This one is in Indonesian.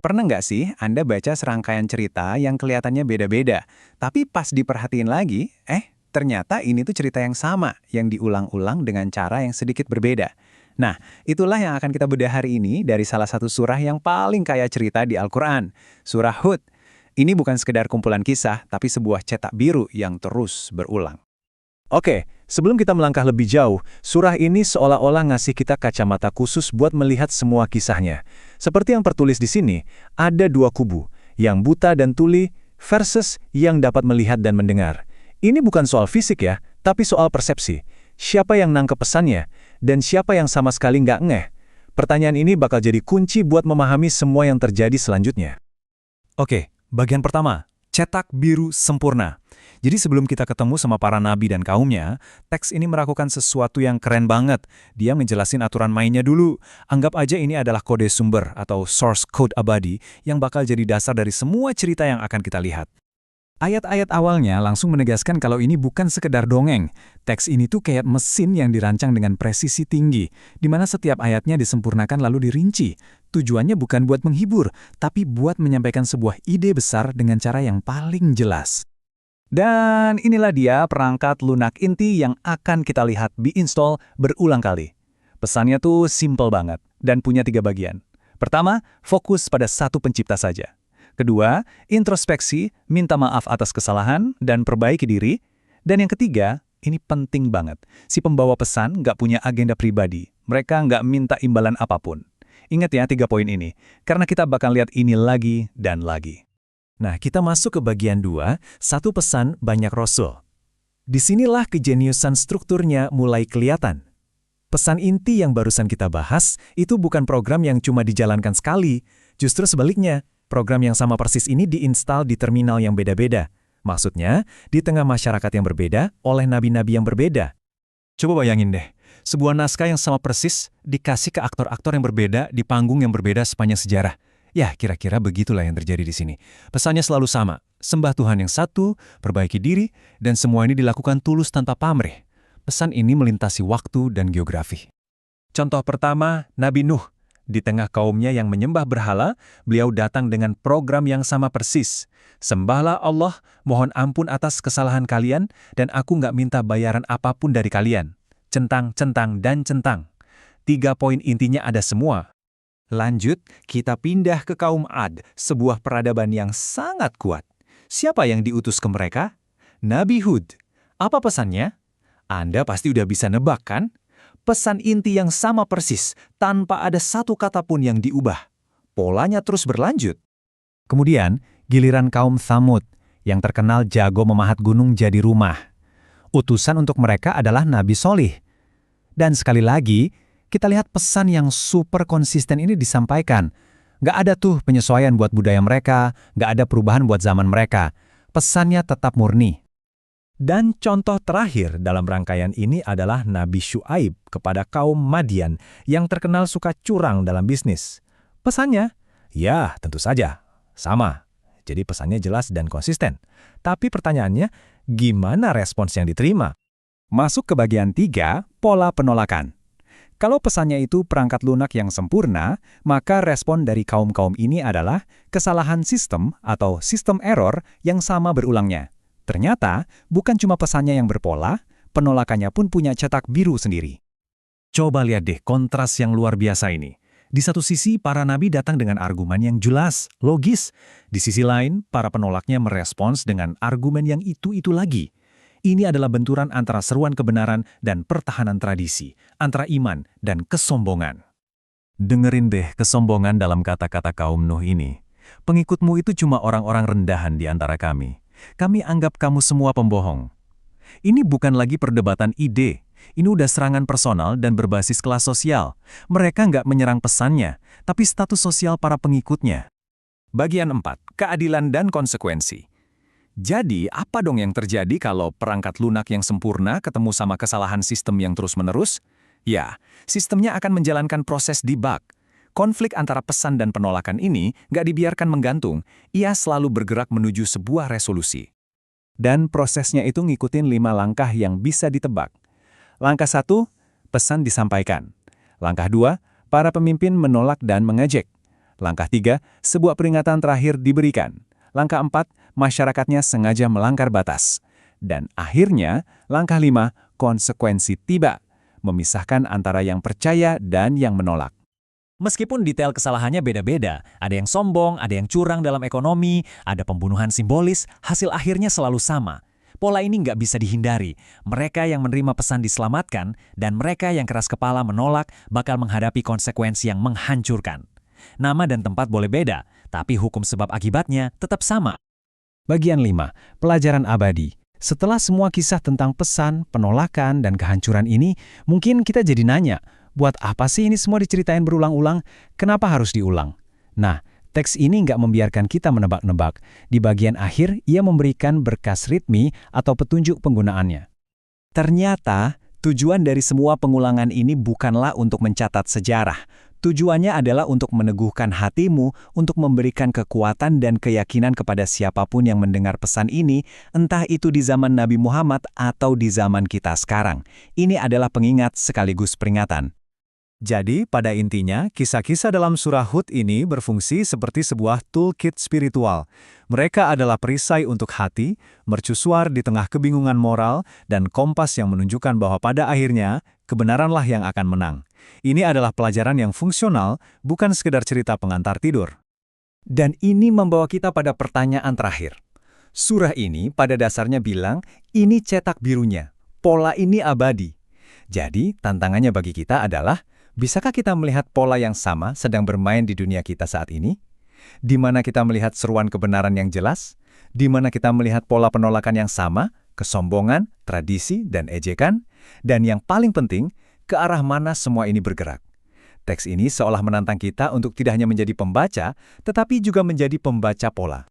Pernah nggak sih Anda baca serangkaian cerita yang kelihatannya beda-beda, tapi pas diperhatiin lagi, ternyata ini tuh cerita yang sama, yang diulang-ulang dengan cara yang sedikit berbeda. Nah, itulah yang akan kita bedah hari ini dari salah satu surah yang paling kaya cerita di Al-Quran, Surah Hud. Ini bukan sekedar kumpulan kisah, tapi sebuah cetak biru yang terus berulang. Oke, sebelum kita melangkah lebih jauh, surah ini seolah-olah ngasih kita kacamata khusus buat melihat semua kisahnya. Seperti yang tertulis di sini, ada dua kubu, yang buta dan tuli versus yang dapat melihat dan mendengar. Ini bukan soal fisik ya, tapi soal persepsi. Siapa yang nangkep pesannya, dan siapa yang sama sekali nggak ngeh. Pertanyaan ini bakal jadi kunci buat memahami semua yang terjadi selanjutnya. Oke, bagian pertama, cetak biru sempurna. Jadi sebelum kita ketemu sama para nabi dan kaumnya, teks ini melakukan sesuatu yang keren banget. Dia ngejelasin aturan mainnya dulu. Anggap aja ini adalah kode sumber atau source code abadi yang bakal jadi dasar dari semua cerita yang akan kita lihat. Ayat-ayat awalnya langsung menegaskan kalau ini bukan sekedar dongeng. Teks ini tuh kayak mesin yang dirancang dengan presisi tinggi, di mana setiap ayatnya disempurnakan lalu dirinci. Tujuannya bukan buat menghibur, tapi buat menyampaikan sebuah ide besar dengan cara yang paling jelas. Dan inilah dia perangkat lunak inti yang akan kita lihat di-install berulang kali. Pesannya tuh simple banget dan punya 3 bagian. Pertama, fokus pada satu pencipta saja. Kedua, introspeksi, minta maaf atas kesalahan, dan perbaiki diri. Dan yang ketiga, ini penting banget. Si pembawa pesan nggak punya agenda pribadi. Mereka nggak minta imbalan apapun. Ingat ya 3 poin ini, karena kita bakal lihat ini lagi dan lagi. Nah, kita masuk ke bagian 2, satu pesan banyak rasul. Disinilah kejeniusan strukturnya mulai kelihatan. Pesan inti yang barusan kita bahas, itu bukan program yang cuma dijalankan sekali. Justru sebaliknya, program yang sama persis ini diinstal di terminal yang beda-beda. Maksudnya, di tengah masyarakat yang berbeda, oleh nabi-nabi yang berbeda. Coba bayangin deh, sebuah naskah yang sama persis dikasih ke aktor-aktor yang berbeda di panggung yang berbeda sepanjang sejarah. Ya, kira-kira begitulah yang terjadi di sini. Pesannya selalu sama, sembah Tuhan yang satu, perbaiki diri, dan semua ini dilakukan tulus tanpa pamrih. Pesan ini melintasi waktu dan geografi. Contoh pertama, Nabi Nuh. Di tengah kaumnya yang menyembah berhala, beliau datang dengan program yang sama persis. Sembahlah Allah, mohon ampun atas kesalahan kalian, dan aku nggak minta bayaran apapun dari kalian. Centang, centang, dan centang. 3 poin intinya ada semua. Lanjut, kita pindah ke kaum Ad, sebuah peradaban yang sangat kuat. Siapa yang diutus ke mereka? Nabi Hud. Apa pesannya? Anda pasti udah bisa nebak kan? Pesan inti yang sama persis, tanpa ada satu kata pun yang diubah. Polanya terus berlanjut. Kemudian, giliran kaum Tsamud, yang terkenal jago memahat gunung jadi rumah. Utusan untuk mereka adalah Nabi Solih. Dan sekali lagi, kita lihat pesan yang super konsisten ini disampaikan. Nggak ada tuh penyesuaian buat budaya mereka, nggak ada perubahan buat zaman mereka. Pesannya tetap murni. Dan contoh terakhir dalam rangkaian ini adalah Nabi Syuaib kepada kaum Madian yang terkenal suka curang dalam bisnis. Pesannya, ya tentu saja, sama. Jadi pesannya jelas dan konsisten. Tapi pertanyaannya, gimana respons yang diterima? Masuk ke bagian 3, pola penolakan. Kalau pesannya itu perangkat lunak yang sempurna, maka respon dari kaum-kaum ini adalah kesalahan sistem atau sistem error yang sama berulangnya. Ternyata, bukan cuma pesannya yang berpola, penolakannya pun punya cetak biru sendiri. Coba lihat deh kontras yang luar biasa ini. Di satu sisi, para nabi datang dengan argumen yang jelas, logis. Di sisi lain, para penolaknya merespons dengan argumen yang itu-itu lagi. Ini adalah benturan antara seruan kebenaran dan pertahanan tradisi, antara iman dan kesombongan. Dengerin deh kesombongan dalam kata-kata kaum Nuh ini. Pengikutmu itu cuma orang-orang rendahan di antara kami. Kami anggap kamu semua pembohong. Ini bukan lagi perdebatan ide. Ini udah serangan personal dan berbasis kelas sosial. Mereka nggak menyerang pesannya, tapi status sosial para pengikutnya. Bagian 4, keadilan dan konsekuensi. Jadi, apa dong yang terjadi kalau perangkat lunak yang sempurna ketemu sama kesalahan sistem yang terus-menerus? Ya, sistemnya akan menjalankan proses debug. Konflik antara pesan dan penolakan ini nggak dibiarkan menggantung, ia selalu bergerak menuju sebuah resolusi. Dan prosesnya itu ngikutin 5 langkah yang bisa ditebak. Langkah 1, pesan disampaikan. Langkah 2, para pemimpin menolak dan mengejek. Langkah 3, sebuah peringatan terakhir diberikan. Langkah 4, masyarakatnya sengaja melanggar batas. Dan akhirnya, langkah 5, konsekuensi tiba. Memisahkan antara yang percaya dan yang menolak. Meskipun detail kesalahannya beda-beda, ada yang sombong, ada yang curang dalam ekonomi, ada pembunuhan simbolis, hasil akhirnya selalu sama. Pola ini nggak bisa dihindari. Mereka yang menerima pesan diselamatkan, dan mereka yang keras kepala menolak bakal menghadapi konsekuensi yang menghancurkan. Nama dan tempat boleh beda, tapi hukum sebab akibatnya tetap sama. Bagian 5. Pelajaran abadi. Setelah semua kisah tentang pesan, penolakan, dan kehancuran ini, mungkin kita jadi nanya, buat apa sih ini semua diceritain berulang-ulang? Kenapa harus diulang? Nah, teks ini nggak membiarkan kita menebak-nebak. Di bagian akhir, ia memberikan berkas ritmi atau petunjuk penggunaannya. Ternyata, tujuan dari semua pengulangan ini bukanlah untuk mencatat sejarah. Tujuannya adalah untuk meneguhkan hatimu, untuk memberikan kekuatan dan keyakinan kepada siapapun yang mendengar pesan ini, entah itu di zaman Nabi Muhammad atau di zaman kita sekarang. Ini adalah pengingat sekaligus peringatan. Jadi, pada intinya, kisah-kisah dalam surah Hud ini berfungsi seperti sebuah toolkit spiritual. Mereka adalah perisai untuk hati, mercusuar di tengah kebingungan moral, dan kompas yang menunjukkan bahwa pada akhirnya, kebenaranlah yang akan menang. Ini adalah pelajaran yang fungsional, bukan sekedar cerita pengantar tidur. Dan ini membawa kita pada pertanyaan terakhir. Surah ini pada dasarnya bilang, ini cetak birunya, pola ini abadi. Jadi, tantangannya bagi kita adalah, bisakah kita melihat pola yang sama sedang bermain di dunia kita saat ini? Di mana kita melihat seruan kebenaran yang jelas? Di mana kita melihat pola penolakan yang sama, kesombongan, tradisi, dan ejekan? Dan yang paling penting, ke arah mana semua ini bergerak? Teks ini seolah menantang kita untuk tidak hanya menjadi pembaca, tetapi juga menjadi pembaca pola.